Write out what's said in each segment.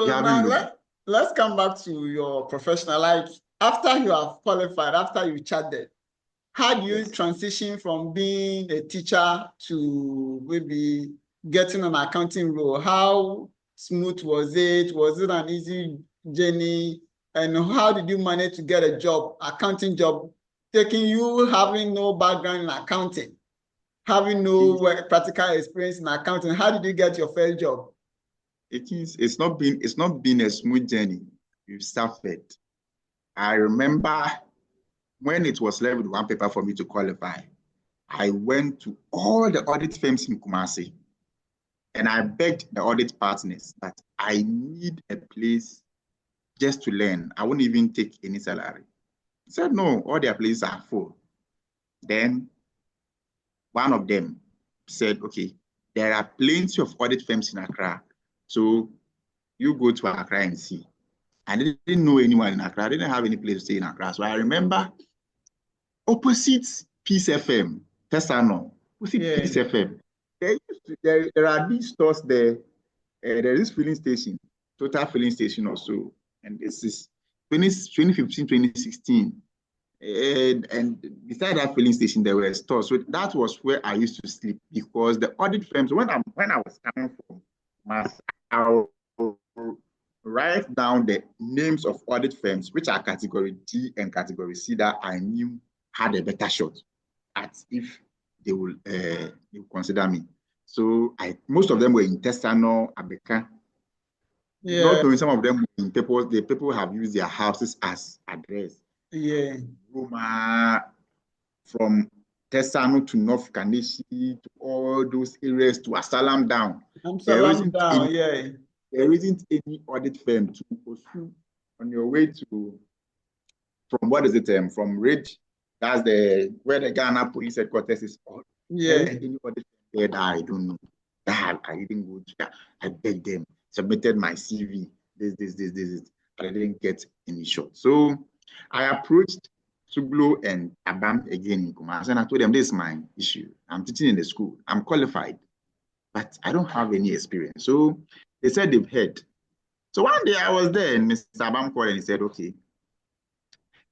You So haven't now looked. let's come back to your professional. Like after you have qualified, after you chatted, how do you Yes. transition from being a teacher to maybe getting an accounting role? How smooth was it? Was it an easy journey? And how did you manage to get a job, accounting job, taking you having no background in accounting, having no practical experience in accounting? How did you get your first job? It's not been a smooth journey. We've suffered. I remember when it was left with one paper for me to qualify, I went to all the audit firms in Kumasi and I begged the audit partners that I need a place just to learn. I won't even take any salary. He said, no, all their places are full. Then one of them said, okay, there are plenty of audit firms in Accra. So you go to Accra and see. I didn't know anyone in Accra. I didn't have any place to stay in Accra. So I remember opposite Peace FM, Tesano, opposite Peace FM. There are these stores there. There is filling station, Total filling station also. And this is 2015, 2016. And beside that filling station, there were stores. So that was where I used to sleep because the audit firms, when I was coming from, I will write down the names of audit firms, which are category D and category C, that I knew had a better shot at if they will consider me. So most of them were in Tesano, Abeka. Yeah. Not knowing some of them in the people have used their houses as address. Yeah. Roma, from Tesano to North Kaneshie to all those areas to Asalam down. There isn't any audit firm to pursue on your way to, from what is it, from Ridge, that's where the Ghana Police Headquarters is. Yeah. Any audit firm there that I don't know. That I didn't go to. I begged them, submitted my CV, this. I didn't get any shot. So I approached Suglo and Abam again in Kumasi, and I told them, this is my issue. I'm teaching in the school. I'm qualified, but I don't have any experience. So they said they've heard. So one day I was there, and Mr. Abam called and he said, okay,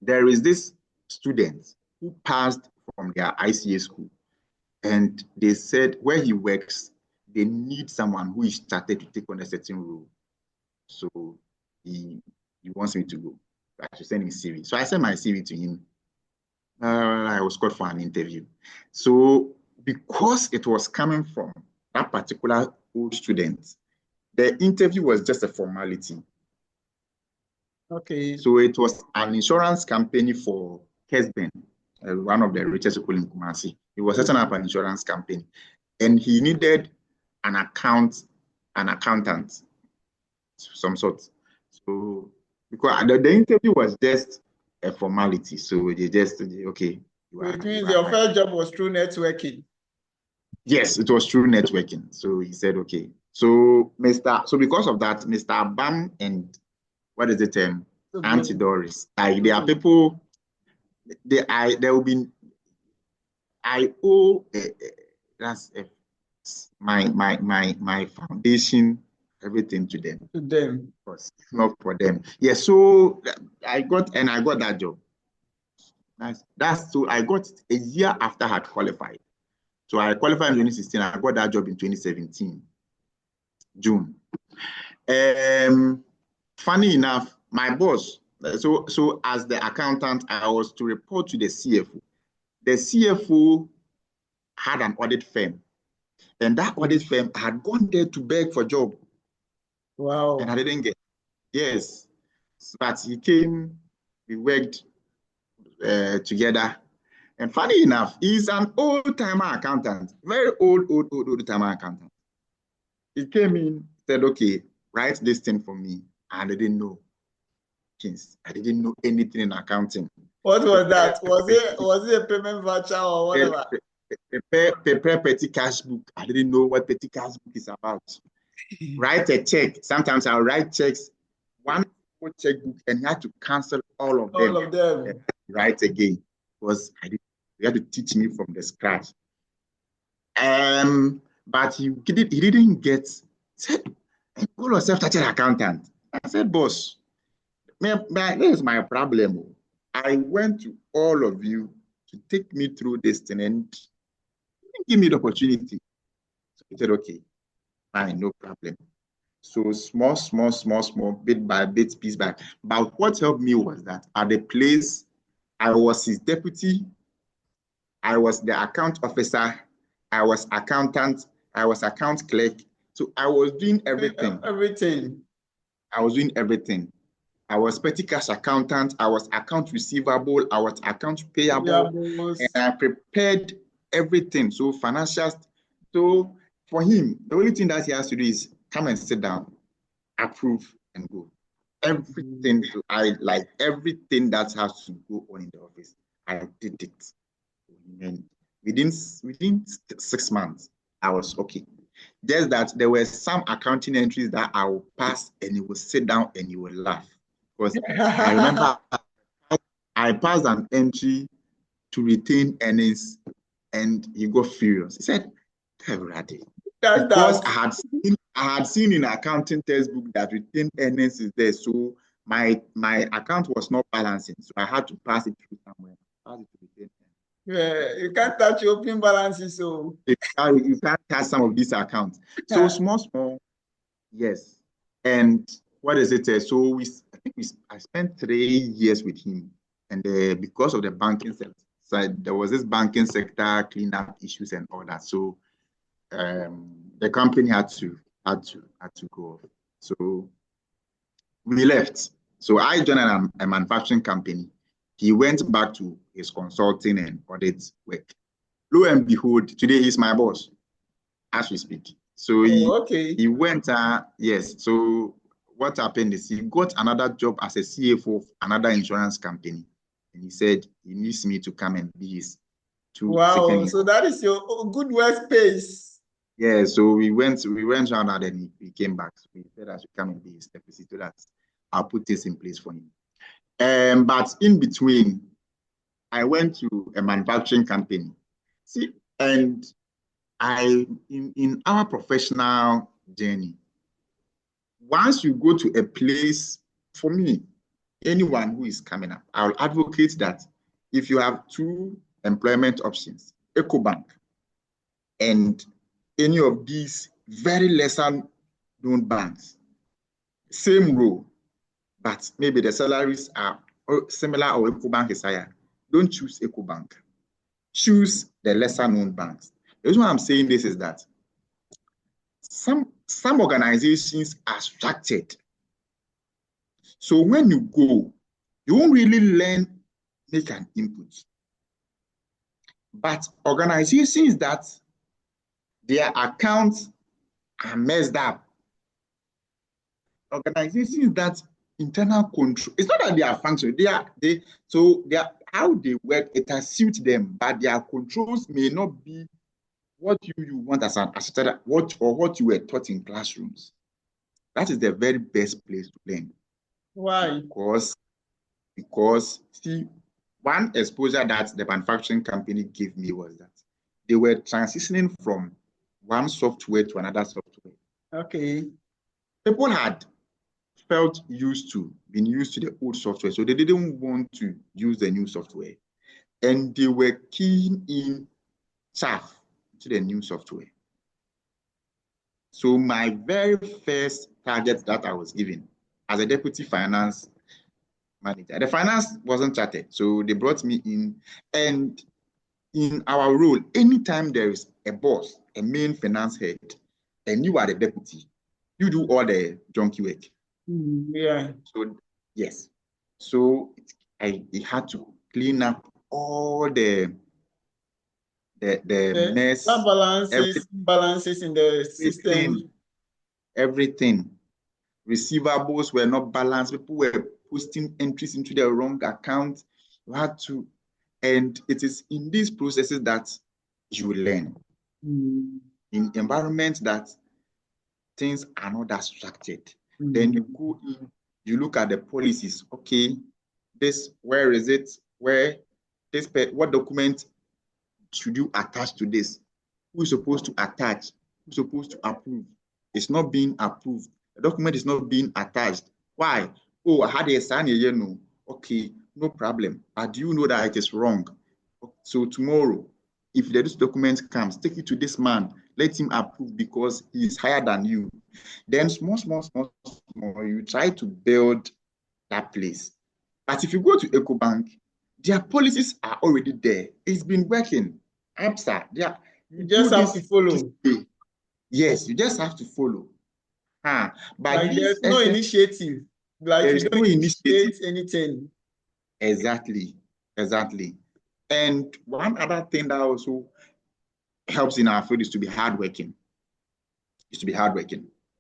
there is this student who passed from their ICA school, and they said where he works, they need someone who is started to take on a certain role. So he wants me to go. I should send him CV. So I sent my CV to him. I was called for an interview. So because it was coming from that particular old student, the interview was just a formality. Okay. So it was an insurance company for Kesben, one of the richest people in Kumasi. He was setting up an insurance company, and he needed an accountant, some sort. So because the interview was just a formality, so they just okay. It means your first job was through networking. Yes, it was through networking. So he said, okay. So because of that, Mr. Bam and what is the term? Auntie Doris. There are people. There will be. I owe that's my foundation, everything to them. Because not for them. Yeah. So I got that job. That's so I got it a year after I had qualified. So I qualified in 2016. I got that job in 2017, June. Funny enough, my boss. So as the accountant, I was to report to the CFO. The CFO had an audit firm, and that audit firm had gone there to beg for job. Wow! And I didn't get. Yes, but he came. We worked together. And funny enough, he's an old-timer accountant, very old-timer accountant. He came in, said, okay, write this thing for me. I didn't know. I didn't know anything in accounting. What was that? Was it a payment voucher or whatever? Prepare petty cash book. I didn't know what petty cash book is about. Write a check. Sometimes I'll write checks, one checkbook, and you had to cancel all of them. All of them. Write again. Because you had to teach me from the scratch. But he didn't get, said, call yourself chartered accountant. I said, boss, this is my problem. I went to all of you to take me through this thing and give me the opportunity. So he said, okay, fine, no problem. So small, bit by bit, piece by. But what helped me was that at the place, I was his deputy, I was the account officer, I was accountant, I was account clerk. So I was doing everything. Everything. I was doing everything. I was petty cash accountant, I was account receivable, I was account payable, and I prepared everything. So financial. So for him, the only thing that he has to do is come and sit down, approve, and go. Everything I like, everything that has to go on in the office, I did it. And within 6 months, I was okay. Just that there were some accounting entries that I will pass and he will sit down and he will laugh. Because I remember I passed an entry to retain earnings and he got furious. He said, because I had seen in accounting textbook that retained earnings is there. So my account was not balancing. So I had to pass it through somewhere. Pass it to retain earnings. Yeah, you can't touch your open balances. So you can't touch some of these accounts. So small, yes. And what is it? So I spent 3 years with him, and because of the banking sector, there was this banking sector cleanup issues and all that. So the company had to go off. So we left. So I joined a manufacturing company. He went back to his consulting and audit work. Lo and behold, today he's my boss as we speak. So he went, yes. So what happened is he got another job as a CFO of another insurance company. And he said he needs me to come and be his Wow, so that is your good workspace. Yeah, so we went around and then he came back. So he said I should come and be his deputy so that I'll put this in place for him. But in between, I went to a manufacturing company. See, and in our professional journey, once you go to a place, for me, anyone who is coming up, I'll advocate that if you have 2 employment options, EcoBank and any of these very lesser known banks, same role, but maybe the salaries are similar or EcoBank is higher, don't choose EcoBank. Choose the lesser known banks. The reason why I'm saying this is that some organizations are structured. So when you go, you won't really make an input. But organizations that their accounts are messed up, organizations that internal control, it's not that they are functional, how they work, it has suited them, but their controls may not be what you want as an assistant, what you were taught in classrooms. That is the very best place to learn. Why? Because see, one exposure that the manufacturing company gave me was that they were transitioning from one software to another software. Okay. People had been used to the old software, so they didn't want to use the new software. And they were keen in chaff to the new software. So my very first target that I was given as a deputy finance manager, the finance wasn't charted, so they brought me in. And in our role, anytime there is a boss, a main finance head, and you are the deputy, you do all the junky work. Yeah. So yes, so I had to clean up all the mess, balances in the system. Everything. Receivables were not balanced. People were posting entries into the wrong account. You had to, and it is in these processes that you learn. In environments that things are not that structured. Then you go in, you look at the policies. Okay, where is it? What document should you attach to this? Who is supposed to attach? Who's supposed to approve? It's not being approved. The document is not being attached. Why? Oh, I had a son, you know. Okay, no problem. But do you know that it is wrong? So tomorrow, if this document comes, take it to this man, let him approve because he is higher than you. Then small, you try to build that place. But if you go to EcoBank, their policies are already there. It's been working. APSA, yeah, You just have to follow. Yes, you just have to follow. But Like this there's no initiative. Like there you is don't no initiative. initiate anything. Exactly. And one other thing that also helps in our field is to be hardworking.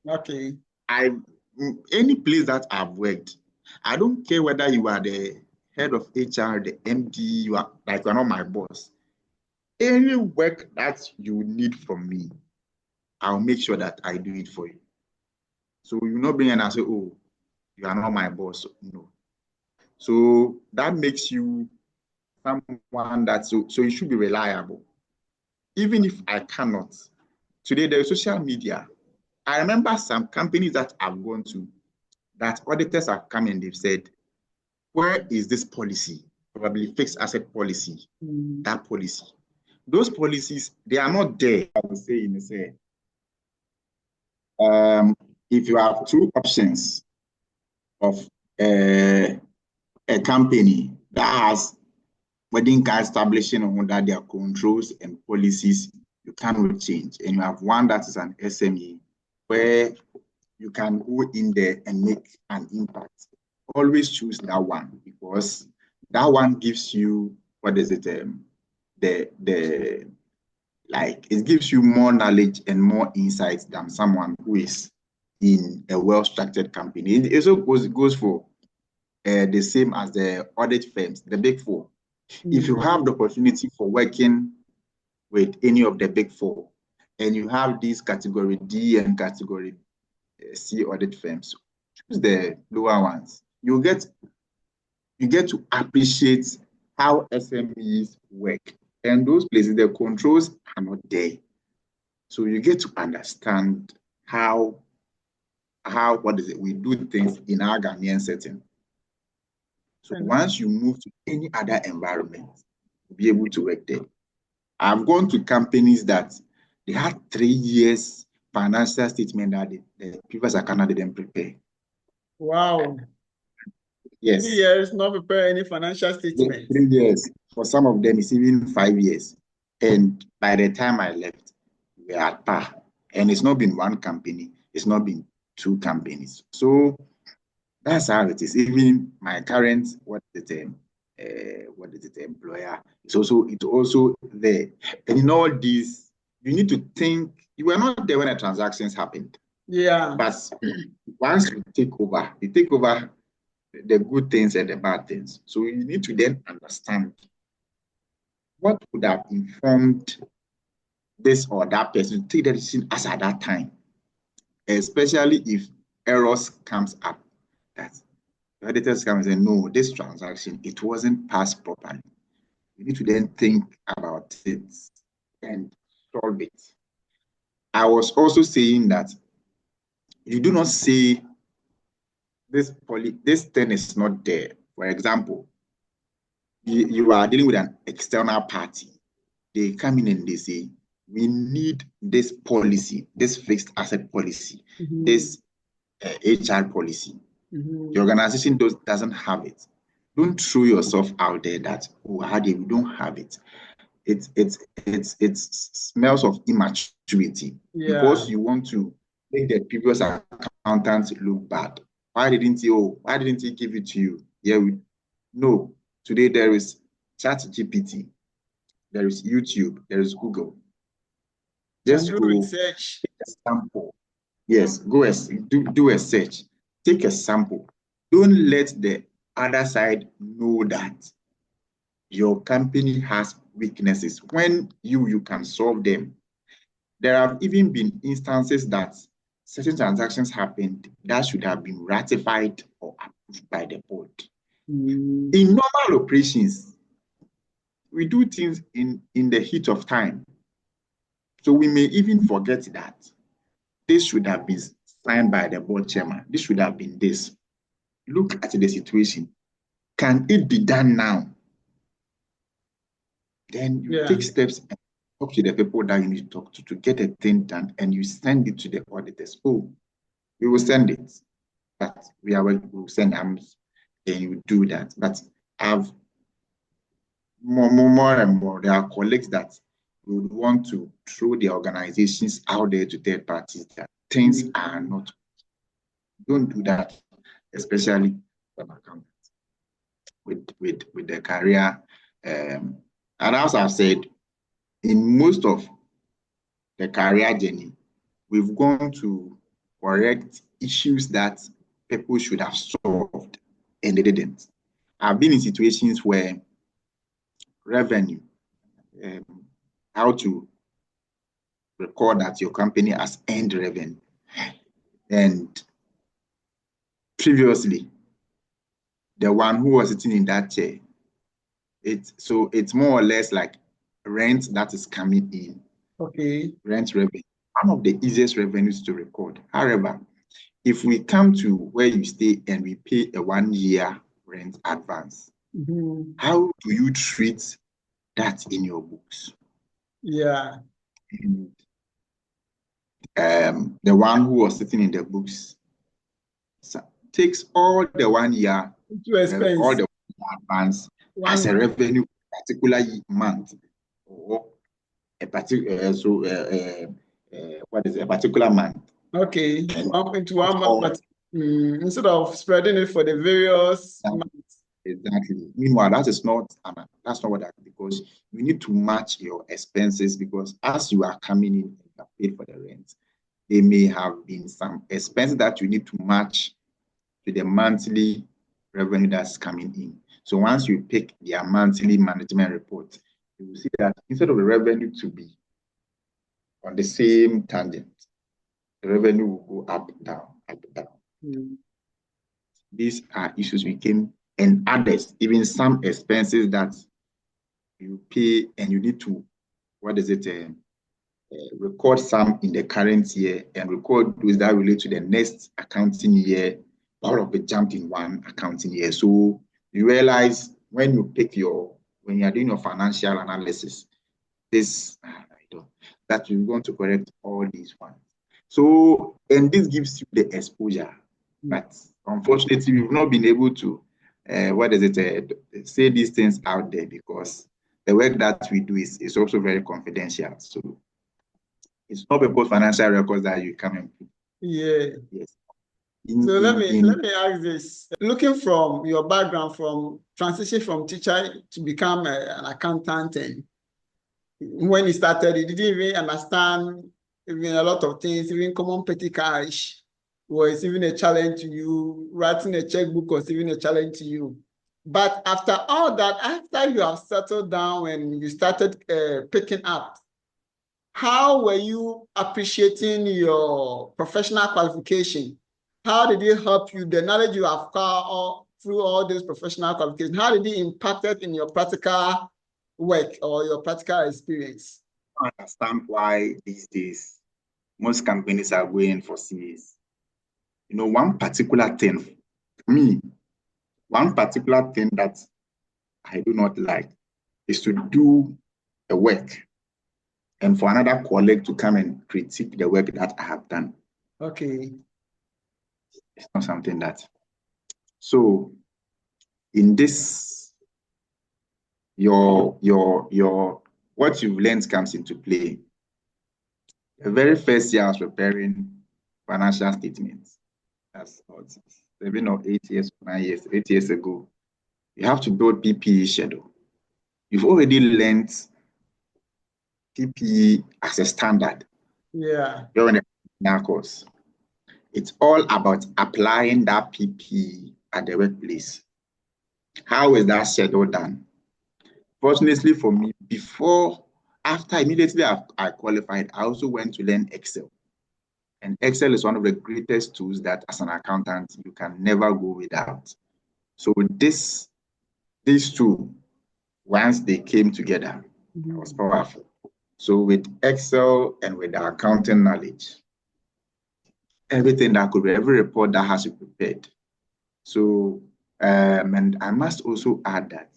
Okay. Any place that I've worked, I don't care whether you are the head of HR, the MD, you are not my boss. Any work that you need from me, I'll make sure that I do it for you. So you not bring in and say, oh, you are not my boss. No. So that makes you someone that so you should be reliable. Even if I cannot. Today there is social media. I remember some companies that I've gone to that auditors have come and they've said, where is this policy? Probably fixed asset policy, that policy. Those policies, they are not there. I would say, if you have two options of a company that has wedding card establishing under their controls and policies, you cannot change. And you have one that is an SME where you can go in there and make an impact. Always choose that one because that one gives you, what is it? It gives you more knowledge and more insights than someone who is in a well-structured company. It also goes for the same as the audit firms, the big four. If you have the opportunity for working with any of the big four, and you have these category D and category C audit firms, choose the lower ones. You get to appreciate how SMEs work. And those places, the controls are not there. So you get to understand how we do things in our Ghanaian setting. So once you move to any other environment, you'll be able to work there. I've gone to companies that they had 3 years financial statement that the previous account didn't prepare. Wow. Yes. 3 years, not prepare any financial statement. 3 years. For some of them, it's even 5 years. And by the time I left, we are at par. And it's not been one company, it's not been two companies. So that's how it is. Even my current employer, it's also there. And in all this, you need to think, you were not there when the transactions happened. Yeah. But once you take over the good things and the bad things. So you need to then understand what would have informed this or that person to take the decision as at that time, especially if errors comes up. That the auditors come and say, no, this transaction, it wasn't passed properly. You need to then think about it and solve it. I was also saying that you do not say this thing is not there. For example, you are dealing with an external party. They come in and they say, we need this policy, this fixed asset policy, this HR policy. The organization doesn't have it. Don't throw yourself out there that, oh, we don't have it. It smells of immaturity because you want to make the previous accountant look bad. Why didn't he give it to you? No. Today there is ChatGPT, there is YouTube, there is Google. Just go research. Take a sample. Yes, do a search. Take a sample. Don't let the other side know that your company has weaknesses when you can solve them. There have even been instances that certain transactions happened that should have been ratified or approved by the board. In normal operations, we do things in the heat of time. So we may even forget that this should have been signed by the board chairman. This should have been this. look at the situation. Can it be done now? Then you take steps and talk to the people that you need to talk to get a thing done, and you send it to the auditors. Oh, we will send it, but we will send AMS, and you do that. But I've more and more, there are colleagues that would want to throw their organizations out there to third parties that things are not. Don't do that, especially from accountants with the career. And as I've said, in most of the career journey, we've gone to correct issues that people should have solved and they didn't. I've been in situations where revenue, how to record that your company has earned revenue. And previously, the one who was sitting in that chair, it's more or less like rent that is coming in. Okay. Rent revenue, one of the easiest revenues to record. However, if we come to where you stay and we pay a 1 year rent advance, how do you treat that in your books? Yeah. And, the one who was sitting in the books takes all the 1 year, all the advance as a revenue particular month or a particular what is a particular month. Okay, up into 1 month, but instead of spreading it for the various months. Exactly. Meanwhile, that's not what that, because you need to match your expenses, because as you are coming in and you are paid for the rent, there may have been some expenses that you need to match to the monthly revenue that's coming in. So once you pick their monthly management report, you will see that instead of the revenue to be on the same tangent, the revenue will go up, down, up, down. These are issues we came, and others, even some expenses that you pay and you need to, record some in the current year and record those that relate to the next accounting year, all of it jumped in one accounting year. So you realize when you are doing your financial analysis, that you're going to correct all these ones. So, and this gives you the exposure, but unfortunately, we've not been able to, say these things out there, because the work that we do is also very confidential. So it's not people's financial records that you come and put. Yeah. Yes. So let me ask this. Looking from your background, from transition from teacher to become an accountant, and when you started, you didn't even understand even a lot of things, even common petty cash was even a challenge to you. Writing a checkbook was even a challenge to you. But after all that, after you have settled down and you started picking up, how were you appreciating your professional qualification? How did it help you, the knowledge you have got through all those professional qualifications? How did it impact it in your practical work or your practical experience? I understand why these days most companies are going for CAs. One particular thing that I do not like is to do the work and for another colleague to come and critique the work that I have done. Okay. It's not something that. So in this, your what you've learned comes into play. The very first year I was preparing financial statements. That's 7 or 8 years, 9 years, 8 years ago. You have to build PPE schedule. You've already learned PPE as a standard. Yeah. During the course. It's all about applying that PPE at the workplace. How is that schedule done? Fortunately for me, immediately I qualified, I also went to learn Excel. And Excel is one of the greatest tools that as an accountant, you can never go without. So these two, once they came together, it was powerful. So with Excel and with the accounting knowledge, everything that could be, every report that has to be prepared, So, and I must also add that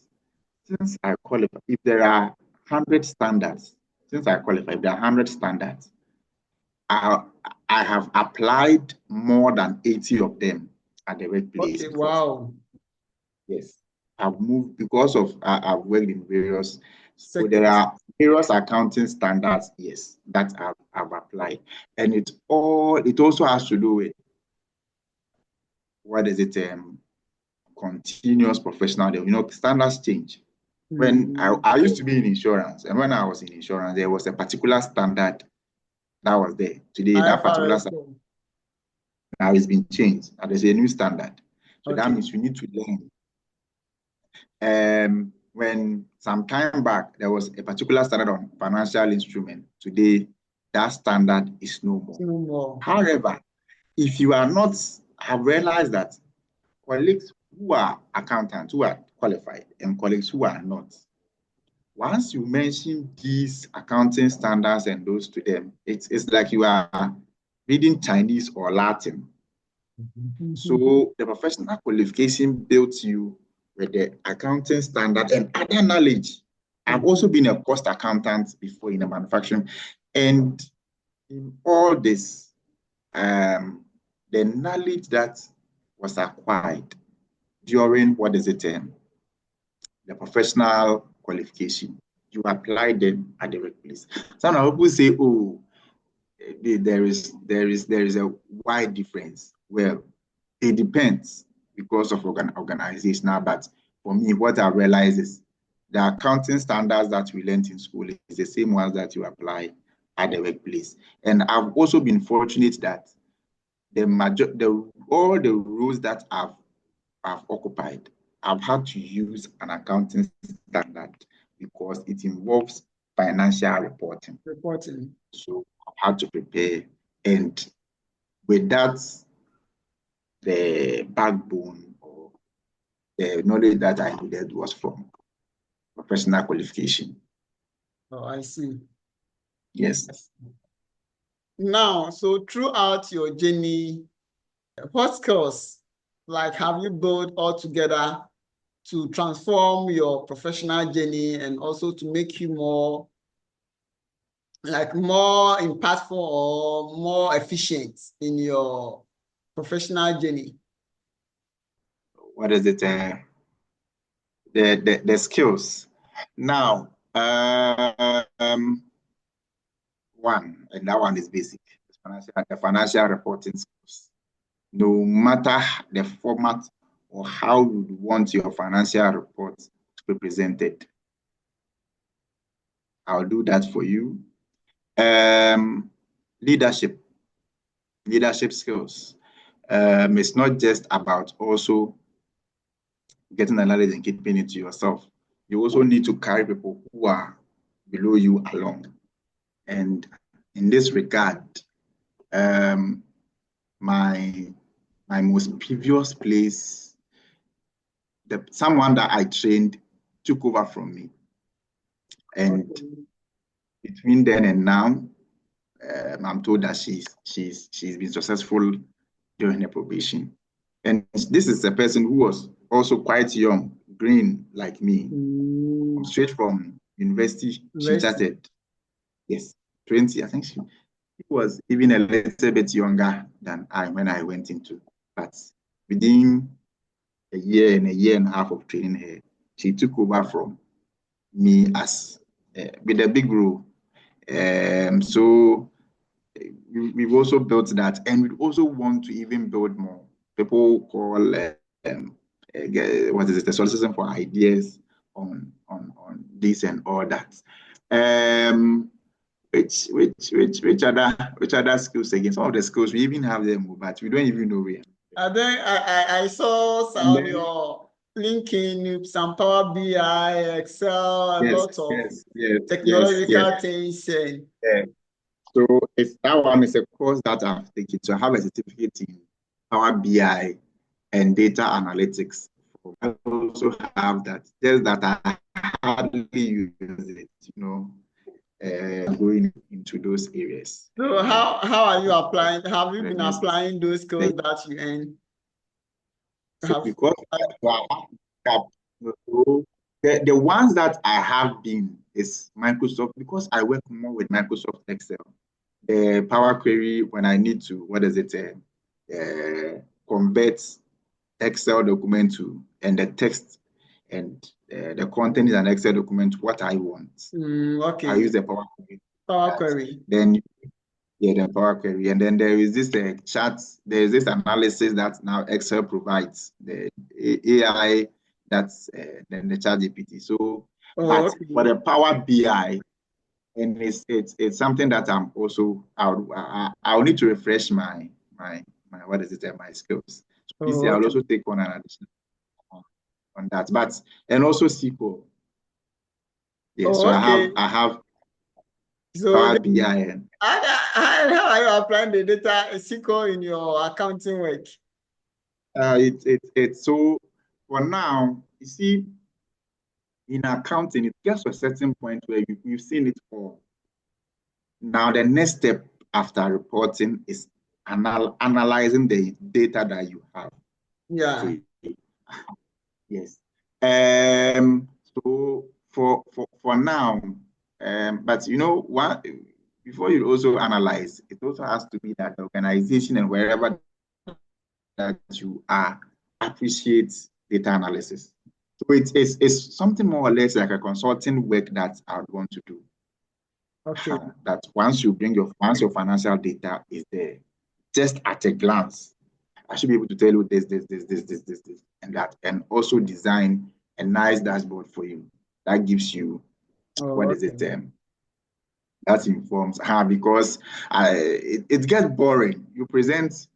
since I qualify, if there are 100 standards, since I qualify, if there are 100 standards, I, I have applied more than 80 of them at the workplace Okay, before. wow. Yes, I've moved because of I've worked in various. So there Sectors. are various accounting standards, yes, that I've applied, and it also has to do with what is it? Continuous professional. Standards change. When I used to be in insurance, and when I was in insurance, there was a particular standard that was there. Today, that particular IFRS. standard now it's been changed, and there's a new standard. So that Okay. means you need to learn. When some time back, there was a particular standard on financial instrument. Today, that standard is no more. No more. However, if you are not, I've realized that colleagues who are accountants, who are qualified, and colleagues who are not, once you mention these accounting standards and those to them, it's like you are reading Chinese or Latin. So the professional qualification builds you with the accounting standard and other knowledge. I've also been a cost accountant before in a manufacturing, and in all this, the knowledge that was acquired during the professional qualification, you apply them at the workplace. Some people say, "Oh, there is a wide difference." Well, it depends because of organizational, but for me, what I realize is the accounting standards that we learned in school is the same ones that you apply at the workplace. And I've also been fortunate that all the roles that I've occupied, I've had to use an accounting standard because it involves financial reporting. So I've had to prepare, and with that, the backbone or the knowledge that I needed was from professional qualification. Oh, I see. Yes. Now, so throughout your journey, what skills have you built all together to transform your professional journey and also to make you more impactful or more efficient in your professional journey? What is it? The skills. Now, one, and that one is basic. The financial reporting skills. No matter the format or how you want your financial report to be presented, I'll do that for you. Leadership skills. It's not just about also getting the knowledge and keeping it to yourself. You also need to carry people who are below you along. And in this regard, my most previous place, someone that I trained took over from me. And between then and now, I'm told that she's been successful during her probation. And this is a person who was also quite young, green like me, straight from university. She started, yes, 20. I think she was even a little bit younger than I when I went into. But within a year and a half of training her, she took over from me as with a big role. So we've also built that, and we also want to even build more. People call what is it, the solicitation for ideas on this and all that. Which other skills again? Some of the skills we even have them, but we don't even know where. And then I saw some of your LinkedIn, some Power BI, Excel, a lot of technological things. Yeah. So that one is a course that I've taken. So I have a certificate in Power BI and data analytics. I also have that. Just that I hardly use it, going into those areas. So how are you applying? Have you been applying those skills that you earn? So because the ones that I have been is Microsoft, because I work more with Microsoft Excel. The Power Query, when I need to, convert Excel document to, and the text and the content in an Excel document, what I want. Okay. I use the Power Query. Power Query. Then, the Power Query. And then there is this chart, there is this analysis that now Excel provides, the AI, that's then the ChatGPT. So, but for the Power BI, and it's something that I'm also, I'll need to refresh my my skills. So I'll also take on an additional on that, but and also SQL. Yeah, so I have Power BI. And how are you applying the data SQL in your accounting work? It's so for now, you see, in accounting, it gets to a certain point where you've seen it all. Now, the next step after reporting is analyzing the data that you have. Yeah. So, yes. So for now, but what before you also analyze, it also has to be that the organization and wherever that you are appreciates data analysis. So it's something more or less like a consulting work that I would want to do. Okay. That once your financial data is there, just at a glance, I should be able to tell you this, and that, and also design a nice dashboard for you that gives you that informs because it gets boring. You present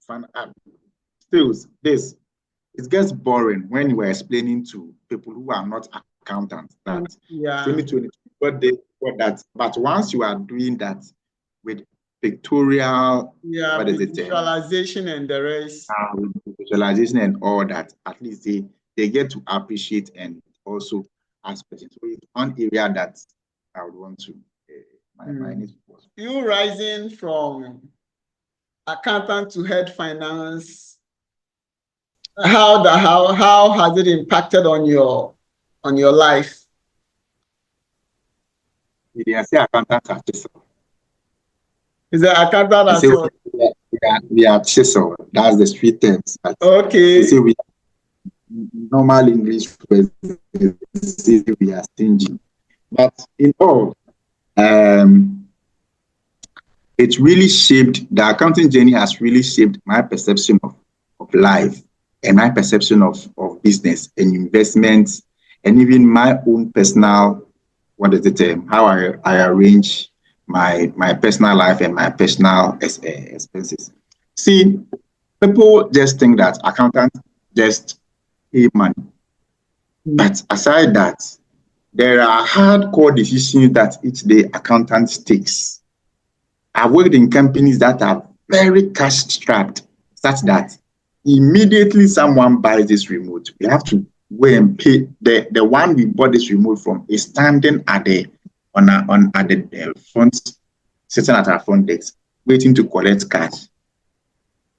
it gets boring when you are explaining to people who are not accountants that 2022 but once you are doing that with pictorial visualization and the rest, visualization and all that, at least they get to appreciate and also ask questions. So it's one area that I would want to you rising from accountant to head finance, how has it impacted on your life? They say accountants are chisel. Is that accountant as well? We are chisel. That's the street terms. Okay. They say we normal English words say we are stingy. But in all, it really shaped, the accounting journey has really shaped my perception of life and my perception of business and investments, and even my own personal, how I arrange my personal life and my personal expenses. See, people just think that accountants just pay money. But aside that, there are hardcore decisions that each day accountant takes. I've worked in companies that are very cash strapped, such that immediately someone buys this remote, we have to go and pay. The one we bought this remote from is standing at the front, sitting at our front desk, waiting to collect cash.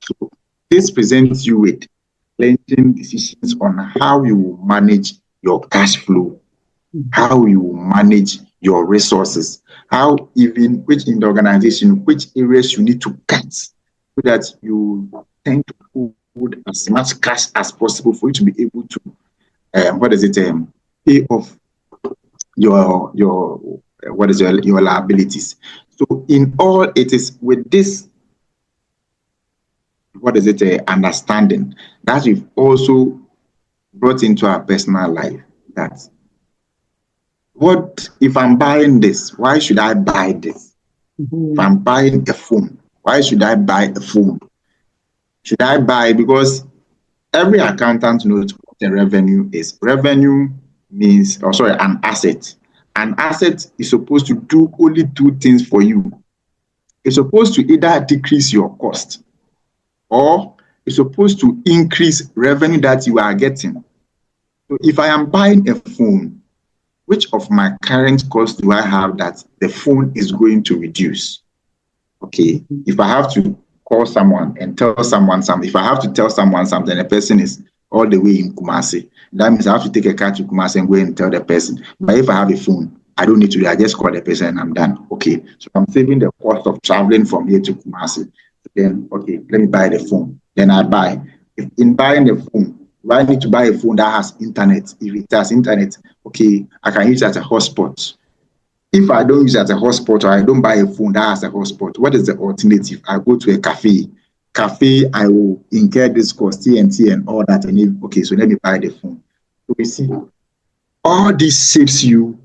So this presents you with plenty decisions on how you will manage your cash flow, how you will manage your resources, which in the organization, which areas you need to cut so that you tend to hold as much cash as possible for you to be able to pay off your liabilities. So in all, it is with this understanding that we've also brought into our personal life that what if I'm buying this? Why should I buy this? If I'm buying a phone, why should I buy a phone? Should I buy? Because every accountant knows what the revenue is. Revenue means, an asset. An asset is supposed to do only two things for you. It's supposed to either decrease your cost or it's supposed to increase revenue that you are getting. So if I am buying a phone, which of my current costs do I have that the phone is going to reduce? Okay, if I have to call someone and tell someone something, if I have to tell someone something, the person is, all the way in Kumasi. That means I have to take a car to Kumasi and go and tell the person. But if I have a phone, I don't need to do it. I just call the person and I'm done. Okay. So I'm saving the cost of traveling from here to Kumasi. Then, okay, let me buy the phone. Then I buy. If in buying the phone, if I need to buy a phone that has internet, if it has internet, okay, I can use it as a hotspot. If I don't use it as a hotspot or I don't buy a phone that has a hotspot, what is the alternative? I go to a cafe. I will incur this cost, TNT and all that. And if, okay, so let me buy the phone. So we see all this shapes you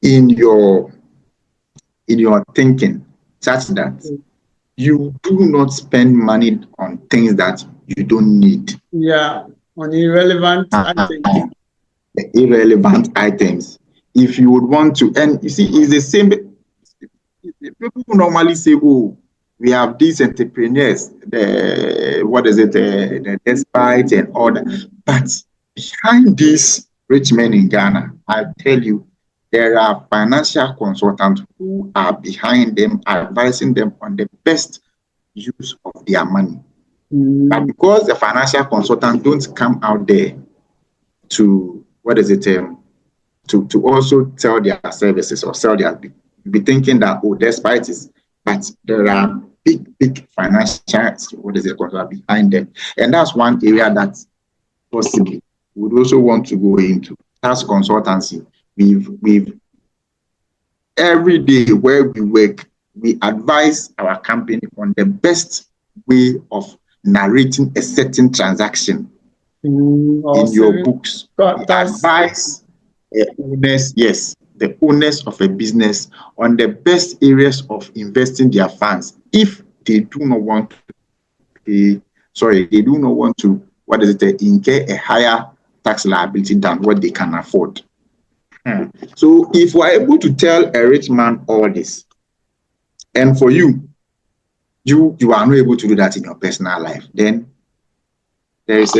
in your thinking, such that you do not spend money on things that you don't need. Yeah, on irrelevant items. The irrelevant items. If you would want to, and you see, it's the same. People normally say, "Oh, we have these entrepreneurs, the despite and all that." But behind these rich men in Ghana, I tell you, there are financial consultants who are behind them, advising them on the best use of their money. But because the financial consultants don't come out there to to also sell their services or sell their, be thinking that, oh, despite it, but there are big financial behind them, and that's one area that possibly we would also want to go into. As consultancy, we've every day where we work, we advise our company on the best way of narrating a certain transaction in your books. We advise the owners, yes, the owners of a business on the best areas of investing their funds if they do not want to incur a higher tax liability than what they can afford. So if we're able to tell a rich man all this, and for you are not able to do that in your personal life, then there's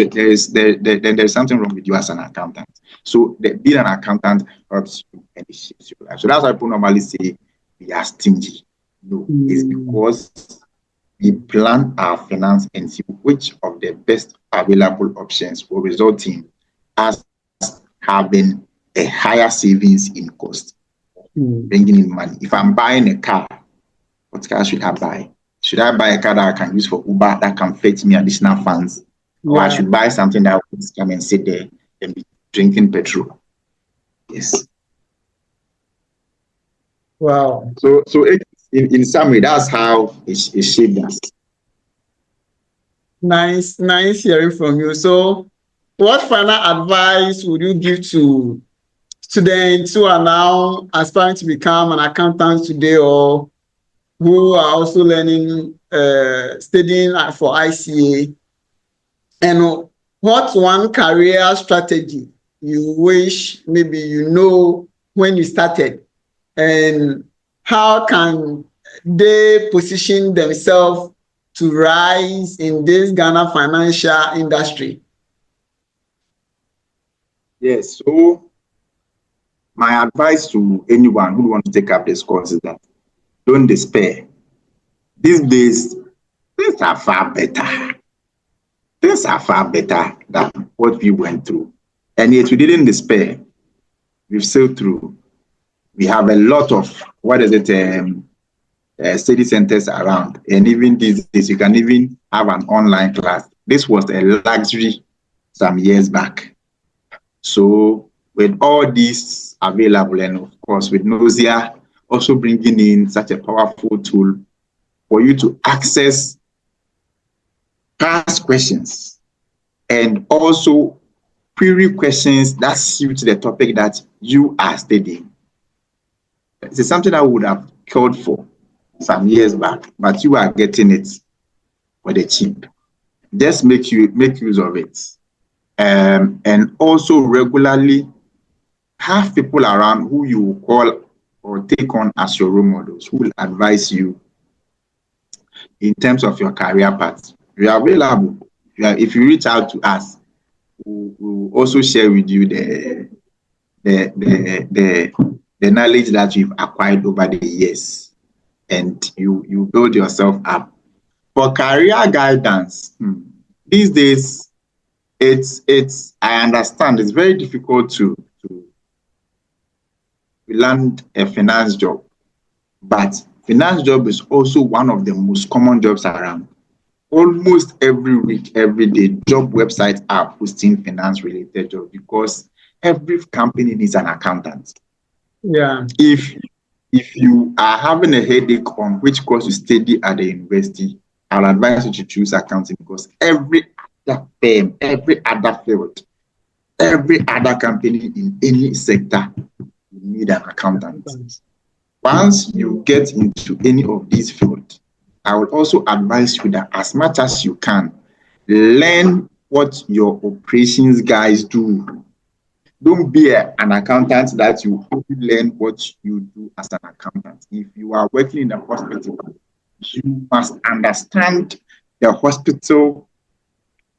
something wrong with you as an accountant. So being an accountant helps you and it shapes your life. So that's why people normally say we are stingy. No, it's because we plan our finance and see which of the best available options will result in us having a higher savings in cost, bringing in money. If I'm buying a car, what car should I buy? Should I buy a car that I can use for Uber that can fetch me additional funds? Or I should buy something that will come and sit there and be drinking petrol? Yes. Wow. So in summary, that's how it shaped us. Nice hearing from you. So what final advice would you give to students who are now aspiring to become an accountant today, or who are also learning, studying for ICA? And what one career strategy you wish maybe you know when you started, and how can they position themselves to rise in this Ghana financial industry? Yes, so my advice to anyone who wants to take up this course is that don't despair. These days, things are far better. Things are far better than what we went through. And yet we didn't despair. We've sailed through. We have a lot of, study centers around. And even these days, you can even have an online class. This was a luxury some years back. So with all these available, and of course with Knowsia also bringing in such a powerful tool for you to access past questions and also query questions that suit the topic that you are studying. It's something I would have called for some years back, but you are getting it for the cheap. Just make use of it. And also regularly have people around who you call or take on as your role models, who will advise you in terms of your career path. We are available. If you reach out to us, we will also share with you the knowledge that you've acquired over the years, and you build yourself up. For career guidance, these days I understand it's very difficult to land a finance job, but finance job is also one of the most common jobs around. Almost every week, every day, job websites are posting finance related jobs because every company needs an accountant. Yeah. If you are having a headache on which course to study at the university, I'll advise you to choose accounting because every other firm, every other field, every other company in any sector, you need an accountant. Once you get into any of these fields, I would also advise you that as much as you can, learn what your operations guys do. Don't be an accountant that you only learn what you do as an accountant. If you are working in a hospital, you must understand the hospital.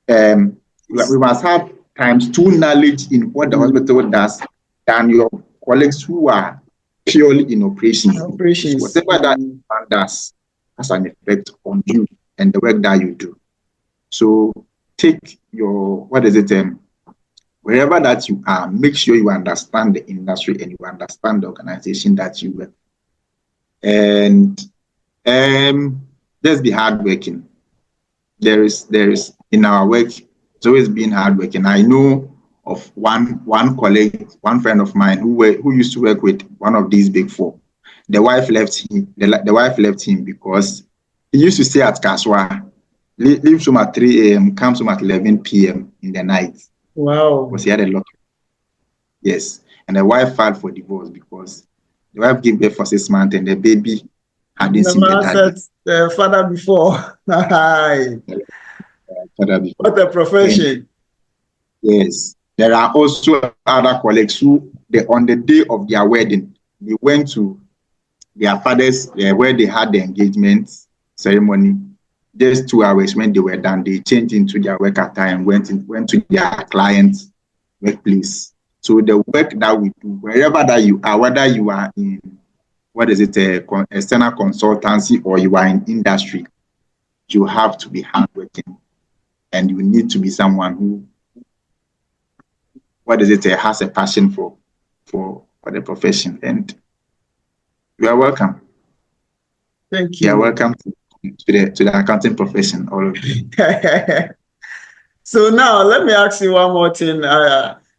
We must have times two knowledge in what the hospital does than your colleagues who are purely in operations. So whatever that man does has an effect on you and the work that you do. So take your, wherever that you are, make sure you understand the industry and you understand the organization that you work. And just be hardworking. There is in our work, it's always been hardworking. I know of one colleague, one friend of mine who used to work with one of these big four. The wife left him. The wife left him because he used to stay at Kaswa, leave home at 3 a.m., comes home at 11 p.m. in the night. Wow. Because he had a lot. Yes. And the wife filed for divorce because the wife gave birth for 6 months and the baby hadn't seen the daddy. The father before. What a profession. And, yes. There are also other colleagues who, on the day of their wedding, they went to their father's, where they had the engagement ceremony. Just 2 hours when they were done, they changed into their work attire and went to their client's workplace. So the work that we do, wherever that you are, whether you are in, external consultancy or you are in industry, you have to be hardworking and you need to be someone who, has a passion for the profession. And you are welcome. Thank you. You are welcome to the accounting profession, all of you. So now let me ask you one more thing.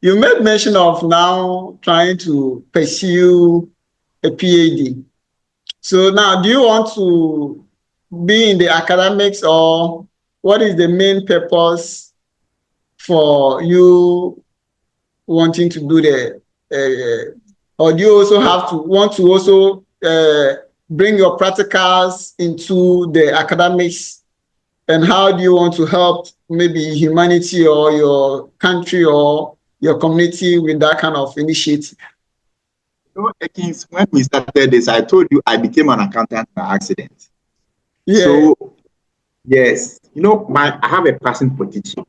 You made mention of now trying to pursue a PhD. So now, do you want to be in the academics, or what is the main purpose for you wanting to do the? Or do you also want to also bring your practicals into the academics? And how do you want to help maybe humanity or your country or your community with that kind of initiative? When we started this, I told you I became an accountant by accident. Yeah. So, yes, I have a passion for teaching.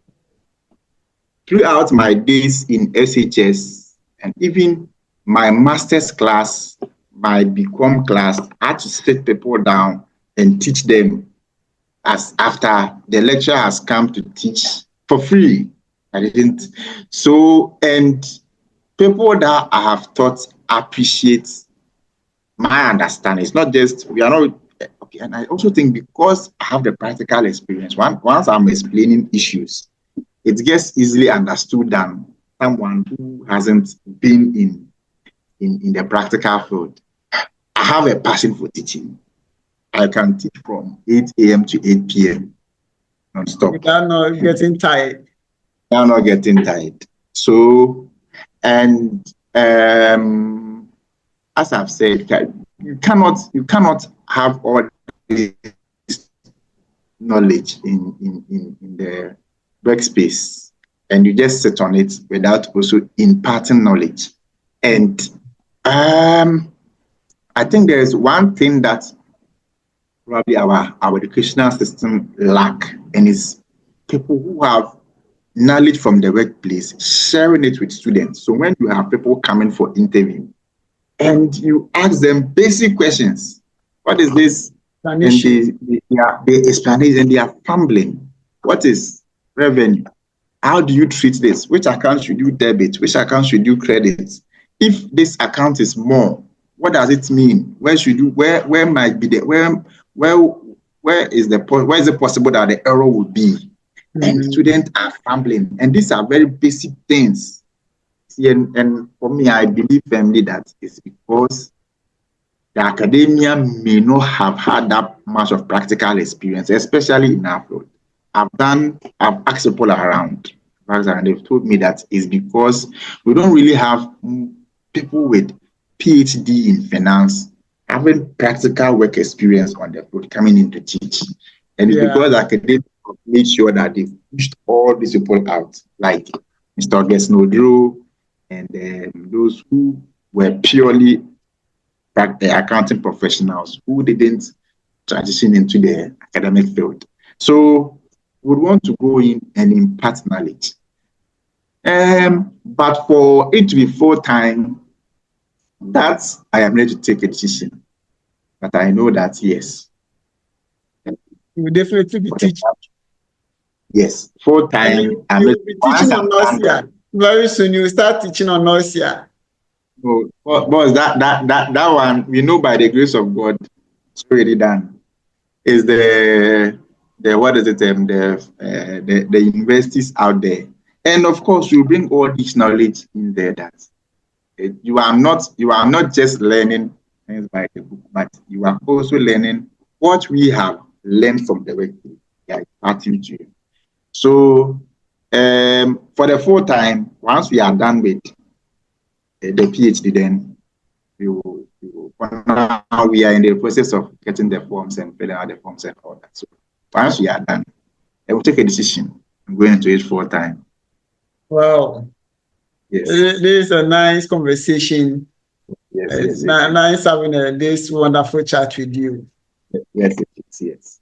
Throughout my days in SHS and even my master's class, my BCom class, I had to sit people down and teach them as after the lecturer has come to teach for free. I didn't. So, and people that I have taught appreciate my understanding. It's not just, we are not, okay. And I also think because I have the practical experience, once I'm explaining issues, it gets easily understood than someone who hasn't been in the practical field. I have a passion for teaching. I can teach from 8 a.m. to 8 p.m. non-stop. Without not getting tired. Without not getting tired. So, and as I've said, you cannot have all this knowledge in the workspace and you just sit on it without also imparting knowledge. And I think there is one thing that probably our educational system lack, and is people who have knowledge from the workplace sharing it with students. So when you have people coming for interview and you ask them basic questions, what is this? And they explain it and they are fumbling. What is revenue? how do you treat this? Which account should you debit? Which account should you credit? If this account is more, what does it mean? Where should you, where might be the, where is the point, where is it possible that the error would be? And students are fumbling. And these are very basic things. See, and for me, I believe firmly that it's because the academia may not have had that much of practical experience, especially in our field. I've asked people around, and they've told me that it's because we don't really have people with PhD in finance having practical work experience on the field coming in to teach. And it's because academics made sure that they've pushed all these people out, like Mr. August Nodro, and those who were purely accounting professionals who didn't transition into the academic field. So we would want to go in and impart knowledge. But for it to be full-time, that's, I am ready to take a decision. But I know that, yes. You will definitely be teaching. Yes, full-time. You will be teaching on Knowsia. Very soon you will start teaching on Knowsia. No, boss, that one, we know by the grace of God, it's already done. Is the what is it, the universities out there. And of course, you bring all this knowledge in there that you are not just learning things by the book, but you are also learning what we have learned from the work we are imparting to you. So for the full time, once we are done with the PhD, then now we are in the process of getting the forms and filling out the forms and all that. So once we are done, I will take a decision. I'm going into it full time. Wow. Yes. This is a nice conversation. Yes, it's nice having this wonderful chat with you. Yes, yes.